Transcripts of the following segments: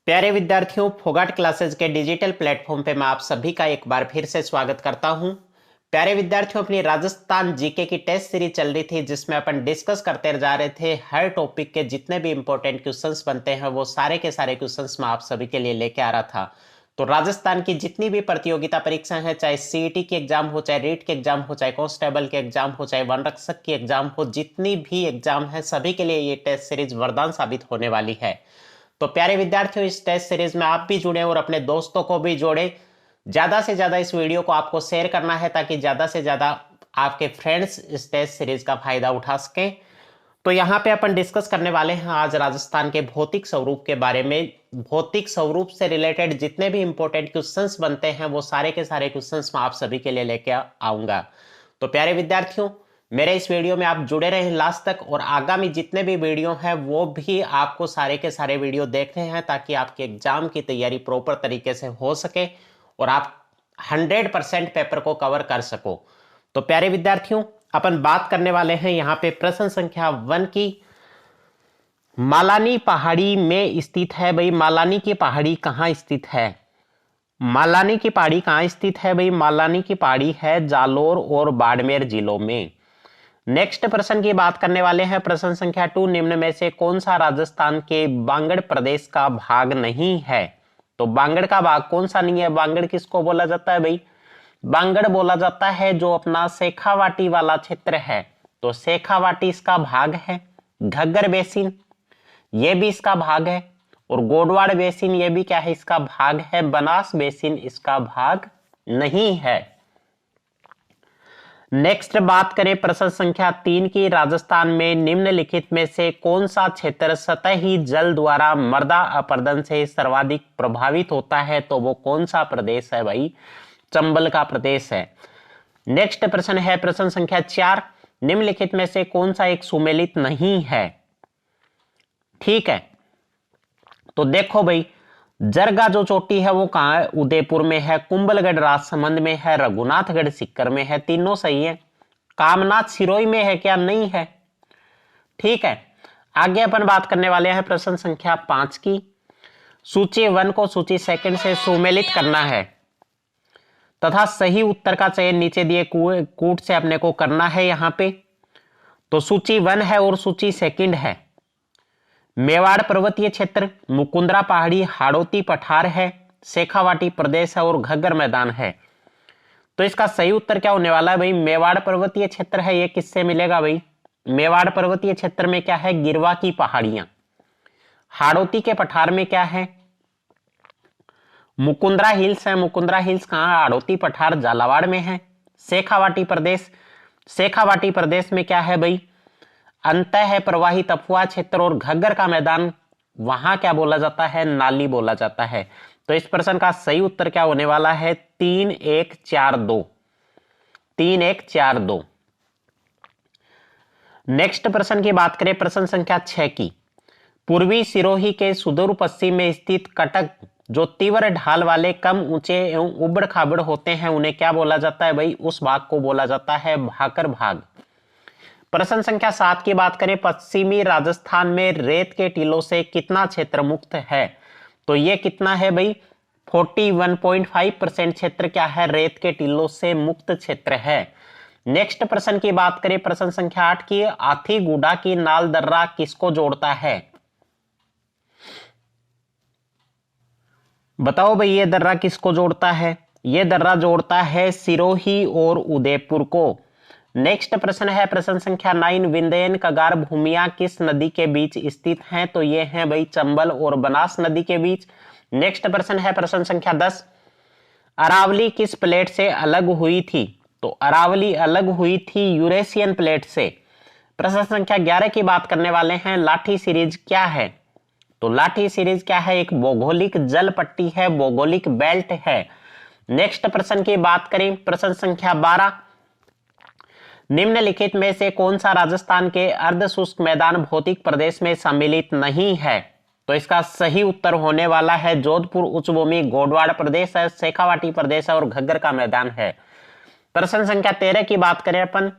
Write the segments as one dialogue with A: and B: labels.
A: प्यारे विद्यार्थियों, फोगाट क्लासेस के डिजिटल प्लेटफॉर्म पे मैं आप सभी का एक बार फिर से स्वागत करता हूं। प्यारे विद्यार्थियों, अपनी राजस्थान जीके की टेस्ट सीरीज चल रही थी जिसमें अपन डिस्कस करते जा रहे थे। हर टॉपिक के जितने भी इंपॉर्टेंट क्वेश्चंस बनते हैं वो सारे के सारे क्वेश्चंस मैं आप सभी के लिए लेके आ रहा था। तो राजस्थान की जितनी भी प्रतियोगिता परीक्षाएं हैं, चाहे सीईटी की एग्जाम हो, चाहे रीट के एग्जाम हो, चाहे कांस्टेबल के एग्जाम हो, चाहे वन रक्षक की एग्जाम हो, जितनी भी एग्जाम है सभी के लिए ये टेस्ट सीरीज वरदान साबित होने वाली है। तो प्यारे विद्यार्थियों, इस टेस्ट सीरीज में आप भी जुड़े और अपने दोस्तों को भी जोड़े। ज्यादा से ज्यादा इस वीडियो को आपको शेयर करना है ताकि ज्यादा से ज्यादा आपके फ्रेंड्स इस टेस्ट सीरीज का फायदा उठा सकें। तो यहाँ पे अपन डिस्कस करने वाले हैं आज राजस्थान के भौतिक स्वरूप के बारे में। भौतिक स्वरूप से रिलेटेड जितने भी इंपॉर्टेंट क्वेश्चंस बनते हैं वो सारे के सारे क्वेश्चंस मैं आप सभी के लिए लेके आऊंगा। तो प्यारे विद्यार्थियों, मेरे इस वीडियो में आप जुड़े रहें लास्ट तक, और आगामी जितने भी वीडियो हैं वो भी आपको सारे के सारे वीडियो देखने हैं ताकि आपके एग्जाम की तैयारी प्रॉपर तरीके से हो सके और आप 100% पेपर को कवर कर सको। तो प्यारे विद्यार्थियों, अपन बात करने वाले हैं यहाँ पे प्रश्न संख्या 1 की। मालानी पहाड़ी में स्थित है भाई। मालानी की पहाड़ी कहाँ स्थित है? मालानी की पहाड़ी कहाँ स्थित है भाई? मालानी की पहाड़ी है जालोर और बाड़मेर जिलों में। नेक्स्ट प्रश्न की बात करने वाले हैं, प्रश्न संख्या 2। निम्न में से कौन सा राजस्थान के बांगड़ प्रदेश का भाग नहीं है? तो बांगड़ का भाग कौन सा नहीं है? बांगड़ किसको बोला जाता है भाई? बांगड़ बोला जाता है जो अपना शेखावाटी वाला क्षेत्र है। तो शेखावाटी इसका भाग है। घग्गर बेसिन ये भी इसका भाग है, और गोडवाड़ बेसिन ये भी क्या है? इसका भाग है। बनास बेसिन इसका भाग नहीं है। नेक्स्ट बात करें प्रश्न संख्या 3 की। राजस्थान में निम्नलिखित में से कौन सा क्षेत्र सतही जल द्वारा मृदा अपरदन से सर्वाधिक प्रभावित होता है? तो वो कौन सा प्रदेश है भाई? चंबल का प्रदेश है। नेक्स्ट प्रश्न है प्रश्न संख्या 4। निम्नलिखित में से कौन सा एक सुमेलित नहीं है? ठीक है, तो देखो भाई, जरगा जो चोटी है वो कहां है? उदयपुर में है। कुंभलगढ़ राजसमंद में है। रघुनाथगढ़ सीकर में है। तीनों सही है। कामनाथ सिरोही में है क्या? नहीं है। ठीक है, आगे अपन बात करने वाले हैं प्रश्न संख्या 5 की। सूची 1 को सूची 2 से सुमेलित करना है तथा सही उत्तर का चयन नीचे दिए कूट से अपने को करना है। यहां पे तो सूची 1 है और सूची 2 है। मेवाड़ पर्वतीय क्षेत्र, मुकुंदरा पहाड़ी, हाड़ौती पठार है, शेखावाटी प्रदेश है और घग्गर मैदान है। तो इसका सही उत्तर क्या होने वाला है भाई? मेवाड़ पर्वतीय क्षेत्र है। ये किससे मिलेगा भाई? मेवाड़ पर्वतीय क्षेत्र में क्या है? गिरवा की पहाड़ियां। हाड़ौती के पठार में क्या है? मुकुंदरा हिल्स है। मुकुंदरा हिल्स कहां? हाड़ौती पठार झालावाड़ में है। शेखावाटी प्रदेश, शेखावाटी प्रदेश में क्या है भाई? अंतः प्रवाही तपुआ क्षेत्र और घग्गर का मैदान, वहां क्या बोला जाता है? नाली बोला जाता है। तो इस प्रश्न का सही उत्तर क्या होने वाला है? 3 1 4 2। 3 1 4 2। नेक्स्ट प्रश्न की बात करें प्रश्न संख्या 6 की। पूर्वी सिरोही के सुदूर पश्चिम में स्थित कटक जो तीव्र ढाल वाले कम ऊंचे एवं उबड़ खाबड़ होते हैं उन्हें क्या बोला जाता है भाई? उस भाग को बोला जाता है भाकर भाग। प्रश्न संख्या 7 की बात करें, पश्चिमी राजस्थान में रेत के टीलों से कितना क्षेत्र मुक्त है? तो ये कितना है भाई? 41.5% क्षेत्र क्या है? रेत के टीलों से मुक्त क्षेत्र है। नेक्स्ट प्रश्न की बात करें प्रश्न संख्या 8 की। आथीगुडा की नाल दर्रा किसको जोड़ता है? बताओ भाई, ये दर्रा किसको जोड़ता है? ये दर्रा जोड़ता है सिरोही और उदयपुर को। नेक्स्ट प्रश्न है प्रश्न संख्या 9। विंध्यन कगार भूमियां किस नदी के बीच स्थित हैं? तो ये हैं भाई चंबल और बनास नदी के बीच। नेक्स्ट प्रश्न है प्रश्न संख्या 10। अरावली किस प्लेट से अलग हुई थी? तो अरावली अलग हुई थी यूरेशियन प्लेट से। प्रश्न संख्या 11 की बात करने वाले हैं, लाठी सीरीज क्या है? तो लाठी सीरीज क्या है? एक भौगोलिक जल पट्टी है, भौगोलिक बेल्ट है। नेक्स्ट प्रश्न की बात करें प्रश्न संख्या 12। निम्नलिखित में से कौन सा राजस्थान के अर्ध शुष्क मैदान भौतिक प्रदेश में सम्मिलित नहीं है? तो इसका सही उत्तर होने वाला है जोधपुर उच्च भूमि, गोडवाड़ प्रदेश है, शेखावाटी प्रदेश है और घग्गर का मैदान है। प्रश्न संख्या 13 की बात करें अपन,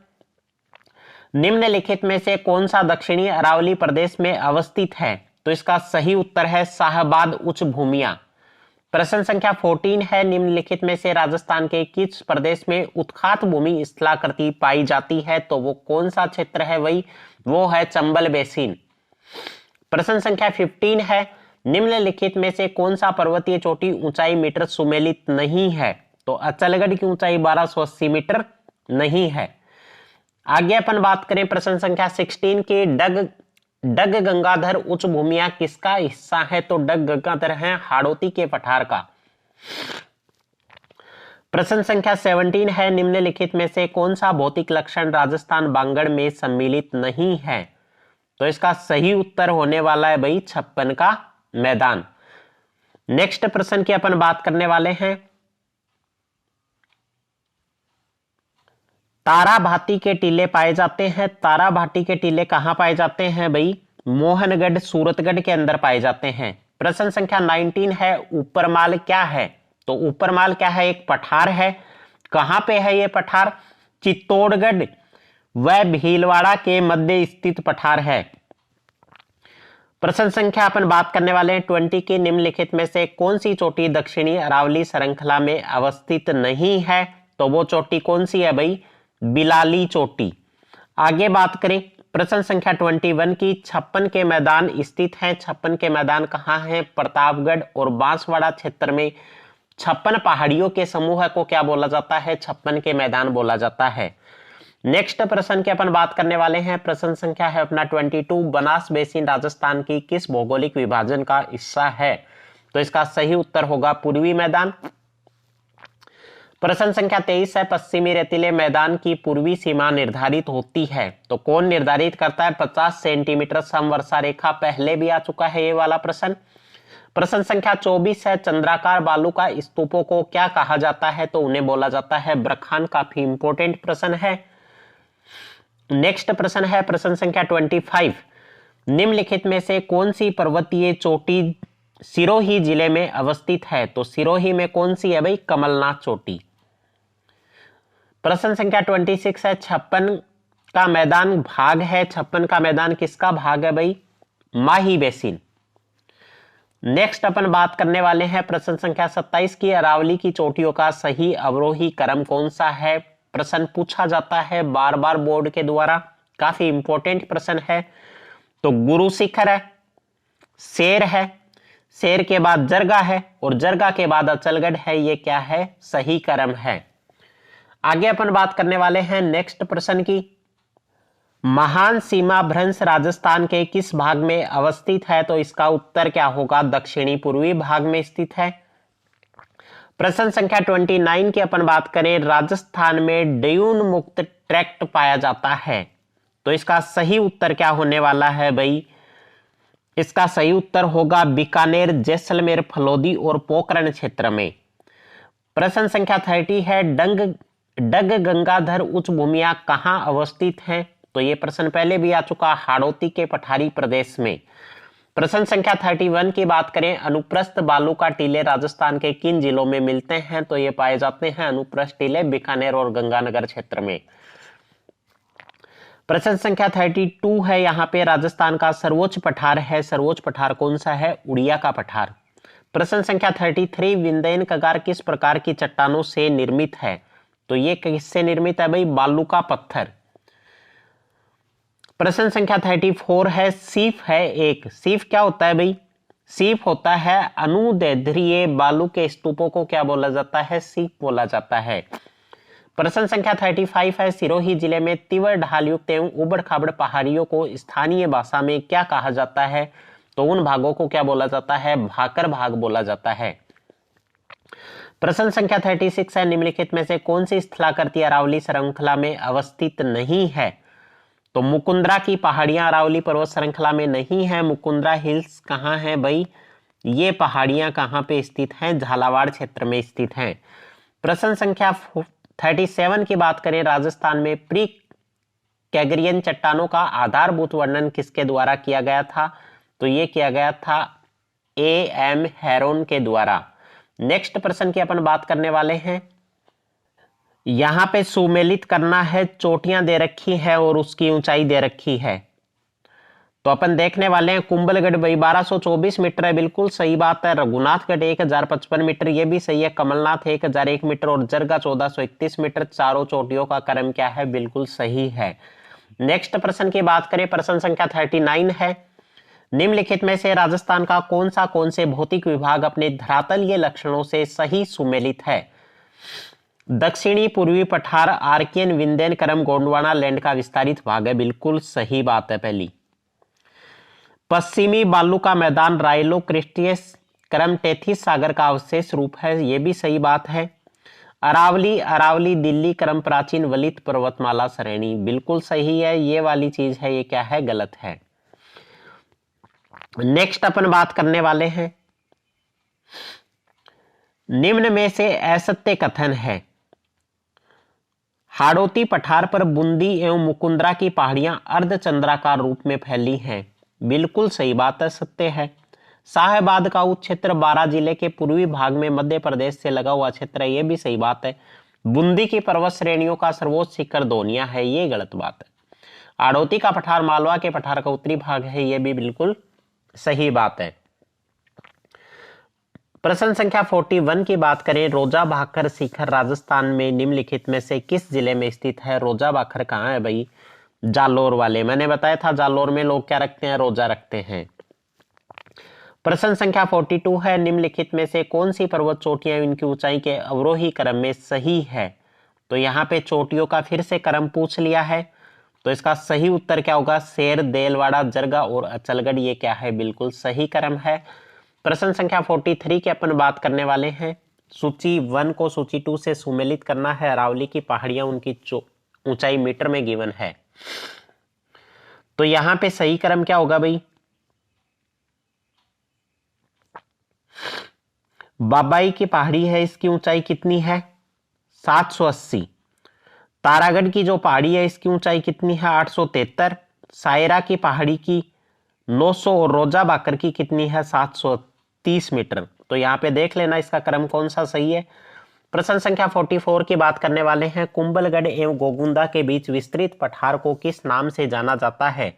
A: निम्नलिखित में से कौन सा दक्षिणी अरावली प्रदेश में अवस्थित है? तो इसका सही उत्तर है शाहबाद उच्च भूमियां। प्रश्न संख्या 14 है, निम्नलिखित में से राजस्थान के किस प्रदेश में उत्खात भूमि स्थलाकृति पाई जाती है? तो वो कौन सा क्षेत्र है भाई? वो है चंबल बेसिन। प्रश्न संख्या 15 है, निम्नलिखित में से कौन सा पर्वतीय चोटी ऊंचाई मीटर सुमेलित नहीं है? तो अचलगढ़ की ऊंचाई 1280 मीटर नहीं है। आगे अपन बात करें प्रश्न संख्या 16 की, डग गंगाधर उच्च भूमियां किसका हिस्सा है? तो डग गंगाधर है हाड़ौती के पठार का। प्रश्न संख्या 17 है, निम्नलिखित में से कौन सा भौतिक लक्षण राजस्थान बांगड़ में सम्मिलित नहीं है? तो इसका सही उत्तर होने वाला है भाई 56 का मैदान। नेक्स्ट प्रश्न की अपन बात करने वाले हैं, ताराभाटी के टीले पाए जाते हैं। ताराभाटी के टीले कहां पाए जाते हैं भाई? मोहनगढ़ सूरतगढ़ के अंदर पाए जाते हैं। प्रश्न संख्या 19 है, ऊपरमाल क्या है? तो ऊपरमाल क्या है? एक पठार है। कहां पे है ये पठार? चित्तौड़गढ़ व भीलवाड़ा के मध्य स्थित पठार है। प्रश्न संख्या अपन बात करने वाले हैं 20 की, निम्नलिखित में से कौन सी चोटी दक्षिणी अरावली श्रृंखला में अवस्थित नहीं है? तो वो चोटी कौन सी है भाई? बिलाली चोटी। आगे बात करें प्रश्न संख्या 21 की, 56 के मैदान स्थित हैं। 56 के मैदान कहाँ हैं? प्रतापगढ़ और बांसवाड़ा क्षेत्र में 56 पहाड़ियों के समूह को क्या बोला जाता है? 56 के मैदान बोला जाता है। नेक्स्ट प्रश्न की अपन बात करने वाले हैं, प्रश्न संख्या है अपना 22, बनास बेसिन राजस्थान की किस भौगोलिक विभाजन का हिस्सा है? तो इसका सही उत्तर होगा पूर्वी मैदान। प्रश्न संख्या 23 है, पश्चिमी रेतीले मैदान की पूर्वी सीमा निर्धारित होती है। तो कौन निर्धारित करता है? 50 सेंटीमीटर समवर्षा रेखा। पहले भी आ चुका है ये वाला प्रश्न। प्रश्न संख्या 24 है, चंद्राकार बालू का स्तूपों को क्या कहा जाता है? तो उन्हें बोला जाता है ब्रखान। काफी इंपोर्टेंट प्रश्न है। नेक्स्ट प्रश्न है प्रश्न संख्या 25, निम्नलिखित में से कौन सी पर्वतीय चोटी सिरोही जिले में अवस्थित है? तो सिरोही में कौन सी है भाई? कमलनाथ चोटी। प्रश्न संख्या 26 है, 56 का मैदान भाग है। 56 का मैदान किसका भाग है भाई? माही बेसिन। नेक्स्ट अपन बात करने वाले हैं प्रश्न संख्या 27 की, अरावली की चोटियों का सही अवरोही क्रम कौन सा है? प्रश्न पूछा जाता है बार बार बोर्ड के द्वारा, काफी इंपॉर्टेंट प्रश्न है। तो गुरु शिखर है, शेर है, शेर के बाद जरगा है और जरगा के बाद अचलगढ़ है। ये क्या है? सही क्रम है। आगे अपन बात करने वाले हैं नेक्स्ट प्रश्न की, महान सीमा भ्रंश राजस्थान के किस भाग में अवस्थित है? तो इसका उत्तर क्या होगा? दक्षिणी पूर्वी भाग में स्थित है। प्रश्न संख्या 29 की अपन बात करें, राजस्थान में ड्यून मुक्त ट्रैक्ट पाया जाता है। तो इसका सही उत्तर क्या होने वाला है भाई? इसका सही उत्तर होगा बीकानेर, जैसलमेर, फलोदी और पोखरण क्षेत्र में। प्रश्न संख्या 30 है, डग गंगाधर उच्च भूमियां कहां अवस्थित हैं? तो ये प्रश्न पहले भी आ चुका, हाड़ौती के पठारी प्रदेश में। प्रश्न संख्या 31 की बात करें, अनुप्रस्थ बालू का टीले राजस्थान के किन जिलों में मिलते हैं? तो ये पाए जाते हैं अनुप्रस्थ टीले बीकानेर और गंगानगर क्षेत्र में। प्रश्न संख्या 32 है, यहाँ पे राजस्थान का सर्वोच्च पठार है। सर्वोच्च पठार कौन सा है? उड़िया का पठार। प्रश्न संख्या 33, विंध्यन कगार किस प्रकार की चट्टानों से निर्मित है? तो ये किससे निर्मित है भाई? बालू का पत्थर। प्रश्न संख्या 34 है, सीफ है एक। सीफ क्या होता है भाई? सीफ होता है अनुदैर्ध्य बालू के स्तूपों को क्या बोला जाता है? सीफ बोला जाता है। प्रश्न संख्या 35 है, सिरोही जिले में तीव्र ढाल युक्त एवं उबड़ खाबड़ पहाड़ियों को स्थानीय भाषा में क्या कहा जाता है? तो उन भागों को क्या बोला जाता है? भाकर भाग बोला जाता है। प्रश्न संख्या 36 है, निम्नलिखित में से कौन सी स्थलाकृति अरावली श्रृंखला में अवस्थित नहीं है? तो मुकुंदरा की पहाड़ियां अरावली पर्वत श्रृंखला में नहीं है। मुकुंदरा हिल्स कहाँ है भाई? ये पहाड़ियां कहाँ पे स्थित हैं? झालावाड़ क्षेत्र में स्थित हैं। प्रश्न संख्या 37 की बात करें, राजस्थान में प्री कैगरियन चट्टानों का आधारभूत वर्णन किसके द्वारा किया गया था? तो ये किया गया था A.M. हेरोन के द्वारा। नेक्स्ट प्रश्न की अपन बात करने वाले हैं, यहां पे सुमेलित करना है, चोटियां दे रखी है और उसकी ऊंचाई दे रखी है। तो अपन देखने वाले हैं कुंभलगढ़ भाई 1224 मीटर है, बिल्कुल सही बात है। रघुनाथगढ़ 1055 मीटर, ये भी सही है। कमलनाथ 1001 मीटर और जरगा 1431 मीटर। चारों चोटियों का क्रम क्या है? बिल्कुल सही है। नेक्स्ट प्रश्न की बात करें, प्रश्न संख्या 39 है। निम्नलिखित में से राजस्थान का कौन से भौतिक विभाग अपने धरातलीय लक्षणों से सही सुमेलित है? दक्षिणी पूर्वी पठार आर्कियन विंध्यन क्रम गोंडवाना लैंड का विस्तारित भाग है, बिल्कुल सही बात है पहली। पश्चिमी बालू का मैदान राइलो क्रिस्टियस क्रम टेथिस सागर का अवशेष रूप है, यह भी सही बात है। अरावली दिल्ली क्रम प्राचीन वलित पर्वतमाला श्रेणी, बिल्कुल सही है। ये वाली चीज है, ये क्या है? गलत है। नेक्स्ट अपन बात करने वाले हैं, निम्न में से असत्य कथन है। हाड़ौती पठार पर बूंदी एवं मुकुंदरा की पहाड़ियां अर्धचंद्राकार रूप में फैली हैं, बिल्कुल सही बात है, सत्य है। साहेबाद का उच्च क्षेत्र 12 जिले के पूर्वी भाग में मध्य प्रदेश से लगा हुआ क्षेत्र है, यह भी सही बात है। बूंदी की पर्वत श्रेणियों का सर्वोच्च शिखर दोनिया है, ये गलत बात है। हाड़ौती का पठार मालवा के पठार का उत्तरी भाग है, यह भी बिल्कुल सही बात है। प्रश्न संख्या 41 की बात करें, रोजा भाखर शिखर राजस्थान में निम्नलिखित में से किस जिले में स्थित है? रोजा भाखर कहाँ है भाई? जालोर वाले, मैंने बताया था जालोर में लोग क्या रखते हैं? रोजा रखते हैं। प्रश्न संख्या 42 है, निम्नलिखित में से कौन सी पर्वत चोटियां इनकी ऊंचाई के अवरोही क्रम में सही है? तो यहाँ पे चोटियों का फिर से क्रम पूछ लिया है, तो इसका सही उत्तर क्या होगा? शेर, देलवाड़ा, जरगा और अचलगढ़, ये क्या है? बिल्कुल सही क्रम है। प्रश्न संख्या 43 की अपन बात करने वाले हैं। सूची 1 को सूची 2 से सुमेलित करना है। अरावली की पहाड़ियां उनकी ऊंचाई मीटर में गिवन है, तो यहां पे सही क्रम क्या होगा भाई? बाबाई की पहाड़ी है, इसकी ऊंचाई कितनी है? 780। तारागढ़ की जो पहाड़ी है इसकी ऊंचाई कितनी है? 873। सायरा की पहाड़ी की 900 और रोजा बाकर की कितनी है? 730 मीटर। तो यहाँ पे देख लेना इसका क्रम कौन सा सही है। प्रश्न संख्या 44 की बात करने वाले हैं। कुंभलगढ़ एवं गोगुंदा के बीच विस्तृत पठार को किस नाम से जाना जाता है?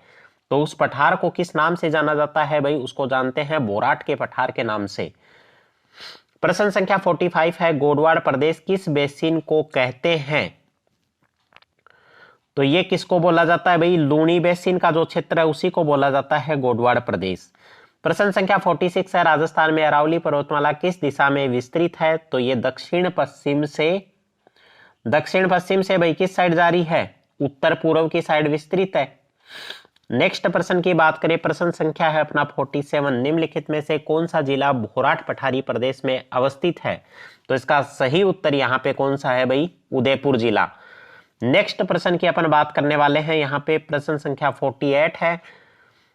A: तो उस पठार को किस नाम से जाना जाता है भाई? उसको जानते हैं बोराट के पठार के नाम से। प्रश्न संख्या 45 है, गोडवाड़ प्रदेश किस बेसिन को कहते हैं? तो ये किसको बोला जाता है भाई? लूनी बेसिन का जो क्षेत्र है उसी को बोला जाता है गोडवाड़ प्रदेश। प्रश्न संख्या 46 है, राजस्थान में अरावली पर्वतमाला किस दिशा में विस्तृत है? तो ये दक्षिण पश्चिम से भाई किस साइड जा रही है? उत्तर पूर्व की साइड विस्तृत है। नेक्स्ट प्रश्न की बात करें, प्रश्न संख्या है अपना 47, निम्नलिखित में से कौन सा जिला भोराट पठारी प्रदेश में अवस्थित है? तो इसका सही उत्तर यहाँ पे कौन सा है भाई? उदयपुर जिला। नेक्स्ट प्रश्न की अपन बात करने वाले हैं, यहाँ पे प्रश्न संख्या 48 है,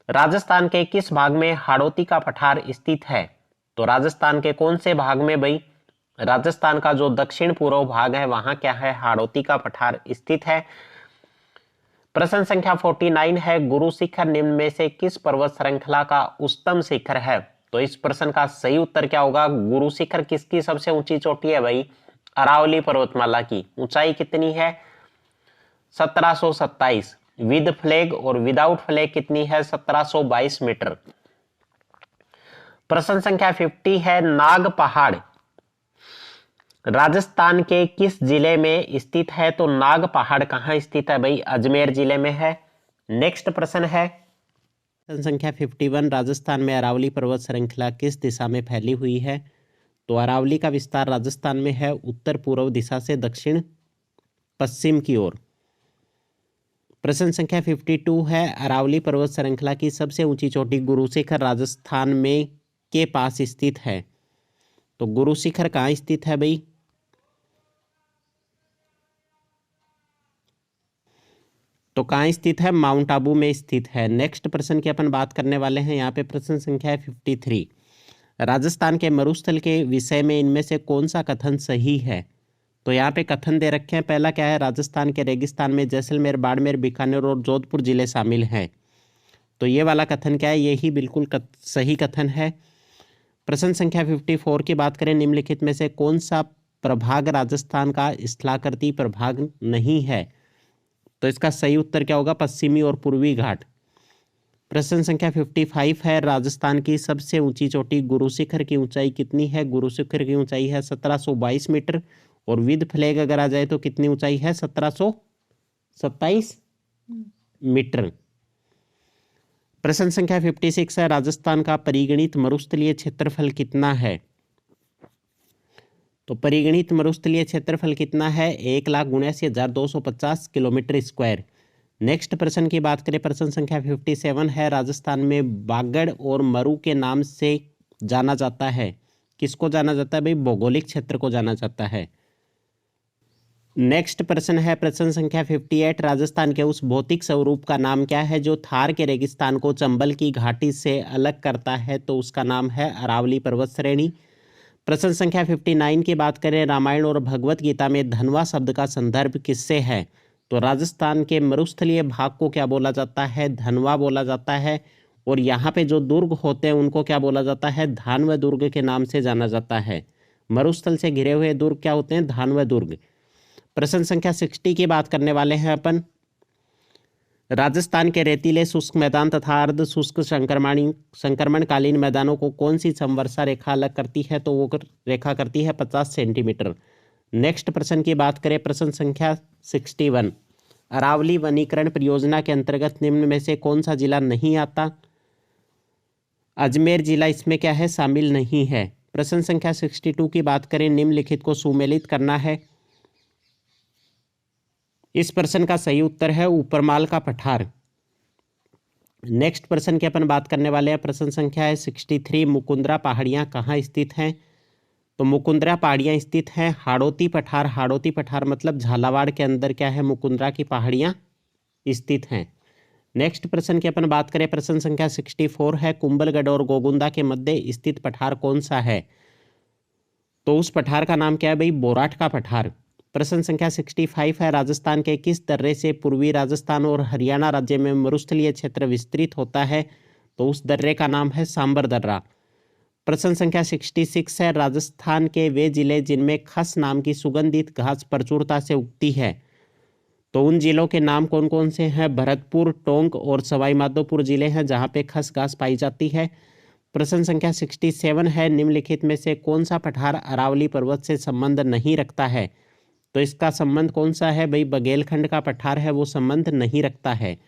A: राजस्थान के किस भाग में हाड़ौती का पठार स्थित है? तो राजस्थान के कौन से भाग में भाई? राजस्थान का जो दक्षिण पूर्व भाग है वहां क्या है? हाड़ौती का पठार स्थित है। प्रश्न संख्या 49 है, गुरु शिखर निम्न में से किस पर्वत श्रृंखला का उच्चतम शिखर है? तो इस प्रश्न का सही उत्तर क्या होगा? गुरु शिखर किसकी सबसे ऊंची चोटी है भाई? अरावली पर्वतमाला की। ऊंचाई कितनी है? 1727। विद फ्लैग और विदाउट फ्लैग कितनी है? 1722 मीटर। प्रश्न संख्या 50 है, नाग पहाड़ राजस्थान के किस जिले में स्थित है? तो नाग पहाड़ कहां स्थित है भाई? अजमेर जिले में है। नेक्स्ट प्रश्न है, प्रश्न संख्या 51, राजस्थान में अरावली पर्वत श्रृंखला किस दिशा में फैली हुई है? तो अरावली का विस्तार राजस्थान में है उत्तर पूर्व दिशा से दक्षिण पश्चिम की ओर। प्रश्न संख्या 52 है, अरावली पर्वत श्रृंखला की सबसे ऊंची चोटी गुरु शिखर राजस्थान में के पास स्थित है? तो गुरु शिखर कहाँ स्थित है भाई? तो कहाँ स्थित है? माउंट आबू में स्थित है। नेक्स्ट प्रश्न की अपन बात करने वाले हैं, यहाँ पे प्रश्न संख्या है 53, राजस्थान के मरुस्थल के विषय में इनमें से कौन सा कथन सही है? तो यहाँ पे कथन दे रखे हैं। पहला क्या है? राजस्थान के रेगिस्तान में जैसलमेर, बाड़मेर, बीकानेर और जोधपुर जिले शामिल हैं। तो ये वाला कथन क्या है? यही बिल्कुल सही कथन है। प्रश्न संख्या 54 की बात करें, निम्नलिखित में से कौन सा प्रभाग राजस्थान का स्थलाकृति प्रभाग नहीं है? तो इसका सही उत्तर क्या होगा? पश्चिमी और पूर्वी घाट। प्रश्न संख्या 55 है, राजस्थान की सबसे ऊंची चोटी गुरु शिखर की ऊंचाई कितनी है? गुरु शिखर की ऊंचाई है 1722 मीटर और विद फ्लैग अगर आ जाए तो कितनी ऊंचाई है? 1727 मीटर। प्रश्न संख्या 56 है, राजस्थान का परिगणित मरुस्थलीय क्षेत्रफल कितना है? तो परिगणित मरुस्थलीय क्षेत्रफल कितना है? 1,79,250 किलोमीटर स्क्वायर। नेक्स्ट प्रश्न की बात करें, प्रश्न संख्या 57 है, राजस्थान में बागड़ और मरु के नाम से जाना जाता है। किसको जाना जाता है भाई? भौगोलिक क्षेत्र को जाना जाता है। नेक्स्ट प्रश्न है प्रश्न संख्या 58, राजस्थान के उस भौतिक स्वरूप का नाम क्या है जो थार के रेगिस्तान को चंबल की घाटी से अलग करता है? तो उसका नाम है अरावली पर्वत श्रेणी। प्रश्न संख्या 59 की बात करें, रामायण और भगवत गीता में धनवा शब्द का संदर्भ किससे है? तो राजस्थान के मरुस्थलीय भाग को क्या बोला जाता है? धनवा बोला जाता है। और यहाँ पे जो दुर्ग होते हैं उनको क्या बोला जाता है? धानव दुर्ग के नाम से जाना जाता है। मरुस्थल से घिरे हुए दुर्ग क्या होते हैं? धानव दुर्ग। प्रश्न संख्या 60 की बात करने वाले हैं अपन। राजस्थान के रेतीले शुष्क मैदान तथा अर्ध शुष्क संक्रमणकालीन मैदानों को कौन सी समवर्षा रेखा अलग करती है? तो वो रेखा करती है 50 सेंटीमीटर। नेक्स्ट प्रश्न की बात करें, प्रश्न संख्या 61, अरावली वनीकरण परियोजना के अंतर्गत निम्न में से कौन सा जिला नहीं आता? अजमेर जिला इसमें क्या है? शामिल नहीं है। प्रश्न संख्या 62 की बात करें, निम्नलिखित को सुमेलित करना है। इस प्रश्न का सही उत्तर है ऊपरमाल का पठार। नेक्स्ट प्रश्न की अपन बात करने वाले हैं, प्रश्न संख्या है 63, मुकुंदरा पहाड़ियाँ कहाँ स्थित हैं? तो मुकुंदरा पहाड़ियाँ स्थित हैं हाड़ौती पठार। हाड़ौती पठार मतलब झालावाड़ के अंदर क्या है? मुकुंदरा की पहाड़ियाँ स्थित हैं। नेक्स्ट प्रश्न की अपन बात करें, प्रश्न संख्या 64 है, कुंभलगढ़ और गोगुंदा के मध्य स्थित पठार कौन सा है? तो उस पठार का नाम क्या है भाई? बोराट का पठार। प्रश्न संख्या 65 है, राजस्थान के किस दर्रे से पूर्वी राजस्थान और हरियाणा राज्य में मरुस्थलीय क्षेत्र विस्तृत होता है? तो उस दर्रे का नाम है सांबर दर्रा। प्रश्न संख्या 66 है, राजस्थान के वे जिले जिनमें खस नाम की सुगंधित घास प्रचुरता से उगती है। तो उन जिलों के नाम कौन कौन से हैं? भरतपुर, टोंक और सवाई माधोपुर जिले हैं जहां पे खस घास पाई जाती है। प्रश्न संख्या 67 है, निम्नलिखित में से कौन सा पठार अरावली पर्वत से संबंध नहीं रखता है? तो इसका संबंध कौन सा है भाई? बघेलखंड का पठार है वो संबंध नहीं रखता है।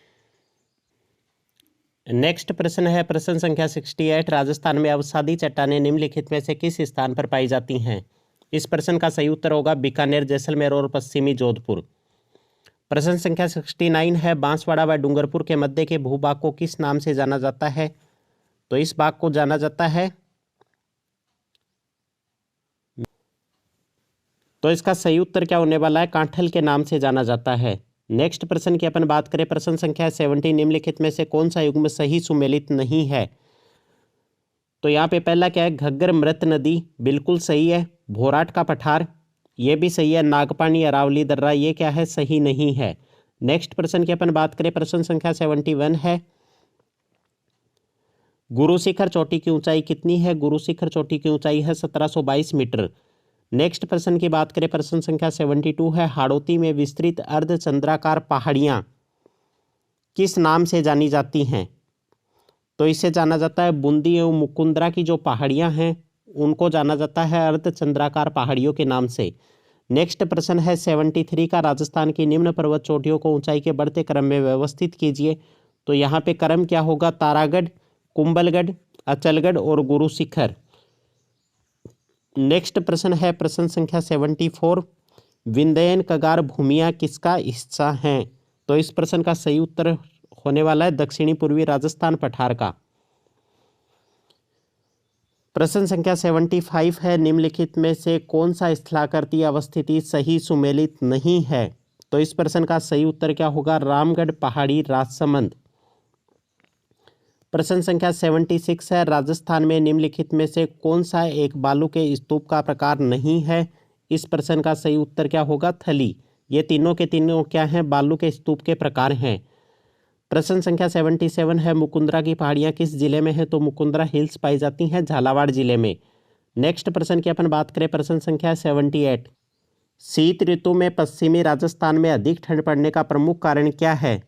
A: नेक्स्ट प्रश्न है प्रश्न संख्या 68, राजस्थान में अवसादी चट्टानें निम्नलिखित में से किस स्थान पर पाई जाती हैं? इस प्रश्न का सही उत्तर होगा बीकानेर, जैसलमेर और पश्चिमी जोधपुर। प्रश्न संख्या 69 है, बांसवाड़ा व डूंगरपुर के मध्य के भूभाग को किस नाम से जाना जाता है? तो इस भाग को जाना जाता है, तो इसका सही उत्तर क्या होने वाला है? कांठल के नाम से जाना जाता है। नेक्स्ट प्रश्न की अपन बात करें, प्रश्न संख्या 70, निम्नलिखित में से कौन सा युग्म सही सुमेलित नहीं है? तो यहाँ पे पहला क्या है? घग्गर मृत नदी बिल्कुल सही है। भोराट का पठार ये भी सही है। नागपानी, अरावली दर्रा ये क्या है? सही नहीं है। नेक्स्ट प्रश्न की अपन बात करें, प्रश्न संख्या 71 है, गुरु शिखर चोटी की ऊंचाई कितनी है? गुरु शिखर चोटी की ऊंचाई है 1722 मीटर। नेक्स्ट प्रश्न की बात करें, प्रश्न संख्या 72 है, हाड़ौती में विस्तृत अर्धचंद्राकार पहाड़ियां किस नाम से जानी जाती हैं? तो इसे जाना जाता है बूंदी एवं मुकुंदरा की जो पहाड़ियां हैं उनको जाना जाता है अर्धचंद्राकार पहाड़ियों के नाम से। नेक्स्ट प्रश्न है 73 का, राजस्थान की निम्न पर्वत चोटियों को ऊंचाई के बढ़ते क्रम में व्यवस्थित कीजिए। तो यहाँ पे क्रम क्या होगा? तारागढ़, कुंभलगढ़, अचलगढ़ और गुरु शिखर। नेक्स्ट प्रश्न है प्रश्न संख्या 74, विंध्ययन कगार भूमियाँ किसका हिस्सा हैं? तो इस प्रश्न का सही उत्तर होने वाला है दक्षिणी पूर्वी राजस्थान पठार का। प्रश्न संख्या 75 है, निम्नलिखित में से कौन सा स्थलाकृतिक अवस्थिति सही सुमेलित नहीं है? तो इस प्रश्न का सही उत्तर क्या होगा? रामगढ़ पहाड़ी, राजसमंद। प्रश्न संख्या 76 है, राजस्थान में निम्नलिखित में से कौन सा एक बालू के स्तूप का प्रकार नहीं है? इस प्रश्न का सही उत्तर क्या होगा? थली। ये तीनों के तीनों क्या हैं? बालू के स्तूप के प्रकार हैं। प्रश्न संख्या 77 है, मुकुंदरा की पहाड़ियाँ किस जिले में है? तो मुकुंदरा हिल्स पाई जाती हैं झालावाड़ जिले में। नेक्स्ट प्रश्न की अपन बात करें, प्रश्न संख्या 78, शीत ऋतु में पश्चिमी राजस्थान में अधिक ठंड पड़ने का प्रमुख कारण क्या है?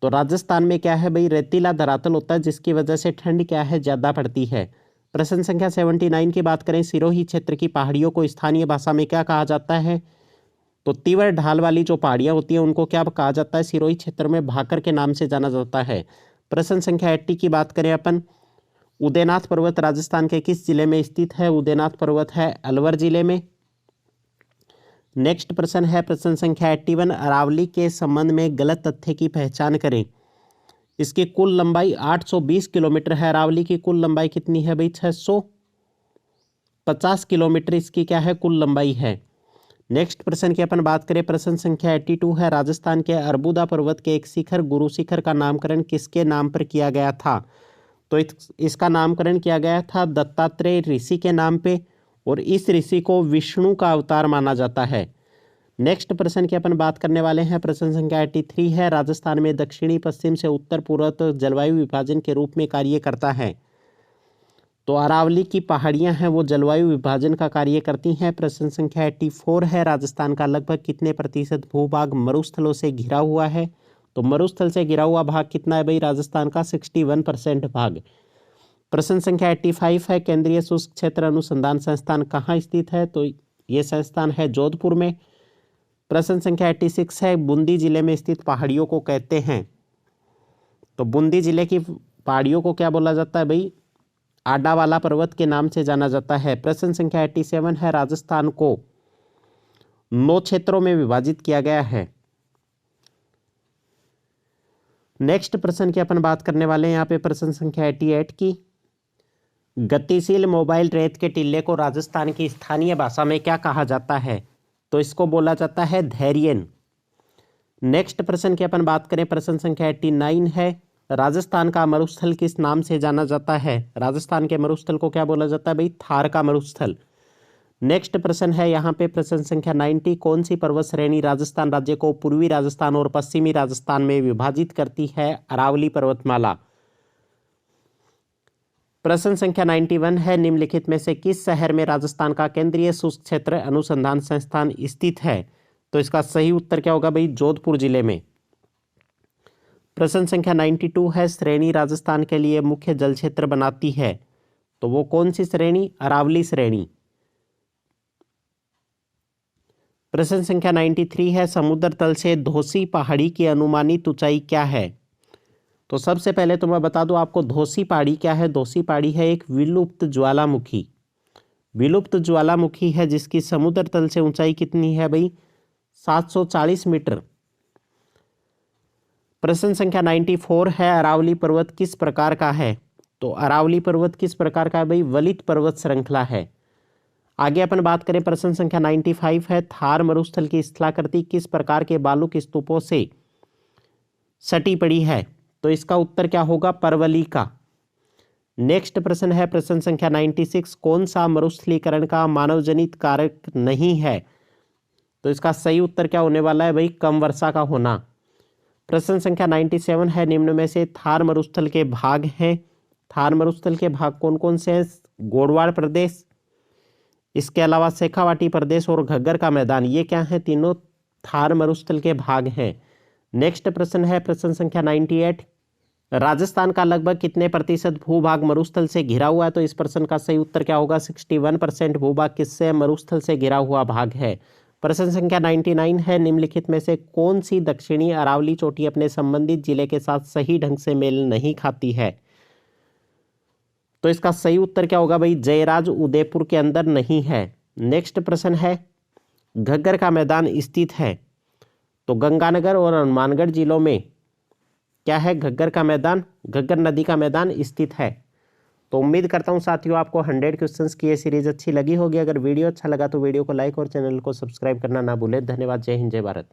A: तो राजस्थान में क्या है भाई, रेतीला धरातल होता है जिसकी वजह से ठंड क्या है ज़्यादा पड़ती है। प्रश्न संख्या 79 की बात करें, सिरोही क्षेत्र की पहाड़ियों को स्थानीय भाषा में क्या कहा जाता है? तो तीव्र ढाल वाली जो पहाड़ियाँ होती हैं उनको क्या कहा जाता है? सिरोही क्षेत्र में भाकर के नाम से जाना जाता है। प्रश्न संख्या 80 की बात करें अपन, उदयनाथ पर्वत राजस्थान के किस जिले में स्थित है? उदयनाथ पर्वत है अलवर जिले में। नेक्स्ट प्रश्न है प्रश्न संख्या 81, अरावली के संबंध में गलत तथ्य की पहचान करें। इसकी कुल लंबाई 820 किलोमीटर है। अरावली की कुल लंबाई कितनी है भाई? 650 किलोमीटर इसकी क्या है कुल लंबाई है। नेक्स्ट प्रश्न की अपन बात करें, प्रश्न संख्या 82 है, राजस्थान के अरबुदा पर्वत के एक शिखर गुरु शिखर का नामकरण किसके नाम पर किया गया था? तो इसका नामकरण किया गया था दत्तात्रेय ऋषि के नाम पे, और इस ऋषि को विष्णु का अवतार माना जाता है। नेक्स्ट प्रश्न की अपन बात करने वाले हैं, प्रश्न संख्या 83 है, राजस्थान में दक्षिणी पश्चिम से उत्तर पूर्व तक जलवायु विभाजन के रूप में कार्य करता है। तो अरावली की पहाड़ियां हैं वो जलवायु विभाजन का कार्य करती हैं। प्रश्न संख्या 84 है, राजस्थान का लगभग कितने प्रतिशत भूभाग मरुस्थलों से घिरा हुआ है? तो मरुस्थल से घिरा हुआ भाग कितना है भाई? राजस्थान का 61% भाग। प्रश्न संख्या 85 है, केंद्रीय शुष्क क्षेत्र अनुसंधान संस्थान कहाँ स्थित है? तो ये संस्थान है जोधपुर में। प्रश्न संख्या 86 है, बूंदी जिले में स्थित पहाड़ियों को कहते हैं? तो बूंदी जिले की पहाड़ियों को क्या बोला जाता है भाई? आडावाला पर्वत के नाम से जाना जाता है। प्रश्न संख्या 87 है, राजस्थान को 9 क्षेत्रों में विभाजित किया गया है। नेक्स्ट प्रश्न की अपन बात करने वाले हैं यहाँ पे प्रश्न संख्या 88 की, गतिशील मोबाइल रेत के टिल्ले को राजस्थान की स्थानीय भाषा में क्या कहा जाता है? तो इसको बोला जाता है धैर्यन। नेक्स्ट प्रश्न की अपन बात करें, प्रश्न संख्या 89 है, राजस्थान का मरुस्थल किस नाम से जाना जाता है? राजस्थान के मरुस्थल को क्या बोला जाता है भाई? थार का मरुस्थल। नेक्स्ट प्रश्न है यहाँ पे प्रश्न संख्या 90, कौन सी पर्वत श्रेणी राजस्थान राज्य को पूर्वी राजस्थान और पश्चिमी राजस्थान में विभाजित करती है? अरावली पर्वतमाला। प्रश्न संख्या 91 है, निम्नलिखित में से किस शहर में राजस्थान का केंद्रीय शुष्क क्षेत्र अनुसंधान संस्थान स्थित है? तो इसका सही उत्तर क्या होगा भाई? जोधपुर जिले में। प्रश्न संख्या 92 है, श्रेणी राजस्थान के लिए मुख्य जल क्षेत्र बनाती है? तो वो कौन सी श्रेणी? अरावली श्रेणी। प्रश्न संख्या 93 है, समुद्र तल से धोसी पहाड़ी की अनुमानित ऊंचाई क्या है? तो सबसे पहले तो मैं बता दूं आपको धोसी पहाड़ी क्या है। धोसी पहाड़ी है एक विलुप्त ज्वालामुखी। विलुप्त ज्वालामुखी है जिसकी समुद्र तल से ऊंचाई कितनी है भाई? 740 मीटर। प्रश्न संख्या 94 है, अरावली पर्वत किस प्रकार का है? तो अरावली पर्वत किस प्रकार का है भाई? वलित पर्वत श्रृंखला है। आगे अपन बात करें, प्रश्न संख्या 95 है, थार मरुस्थल की स्थलाकृति किस प्रकार के बालुक स्तूपों से सटी पड़ी है? तो इसका उत्तर क्या होगा? परवली का। नेक्स्ट प्रश्न है प्रश्न संख्या 96, कौन सा मरुस्थलीकरण का मानवजनित कारक नहीं है? तो इसका सही उत्तर क्या होने वाला है भाई? कम वर्षा का होना। प्रश्न संख्या 97 है, निम्न में से थार मरुस्थल के भाग हैं? थार मरुस्थल के भाग कौन कौन से हैं? गोडवाड़ प्रदेश, इसके अलावा शेखावाटी प्रदेश और घग्गर का मैदान, ये क्या है? तीनों थार मरुस्थल के भाग हैं। नेक्स्ट प्रश्न है प्रश्न संख्या 98, राजस्थान का लगभग कितने प्रतिशत भूभाग मरुस्थल से घिरा हुआ है? तो इस प्रश्न का सही उत्तर क्या होगा? 61% भूभाग किससे? मरुस्थल से घिरा हुआ भाग है। प्रश्न संख्या 99 है, निम्नलिखित में से कौन सी दक्षिणी अरावली चोटी अपने संबंधित जिले के साथ सही ढंग से मेल नहीं खाती है? तो इसका सही उत्तर क्या होगा भाई? जयराज उदयपुर के अंदर नहीं है। नेक्स्ट प्रश्न है, घग्गर का मैदान स्थित है? तो गंगानगर और हनुमानगढ़ जिलों में क्या है? घग्गर का मैदान, घग्गर नदी का मैदान स्थित है। तो उम्मीद करता हूं साथियों आपको 100 क्वेश्चंस की ये सीरीज अच्छी लगी होगी। अगर वीडियो अच्छा लगा तो वीडियो को लाइक और चैनल को सब्सक्राइब करना ना भूलें। धन्यवाद। जय हिंद, जय भारत।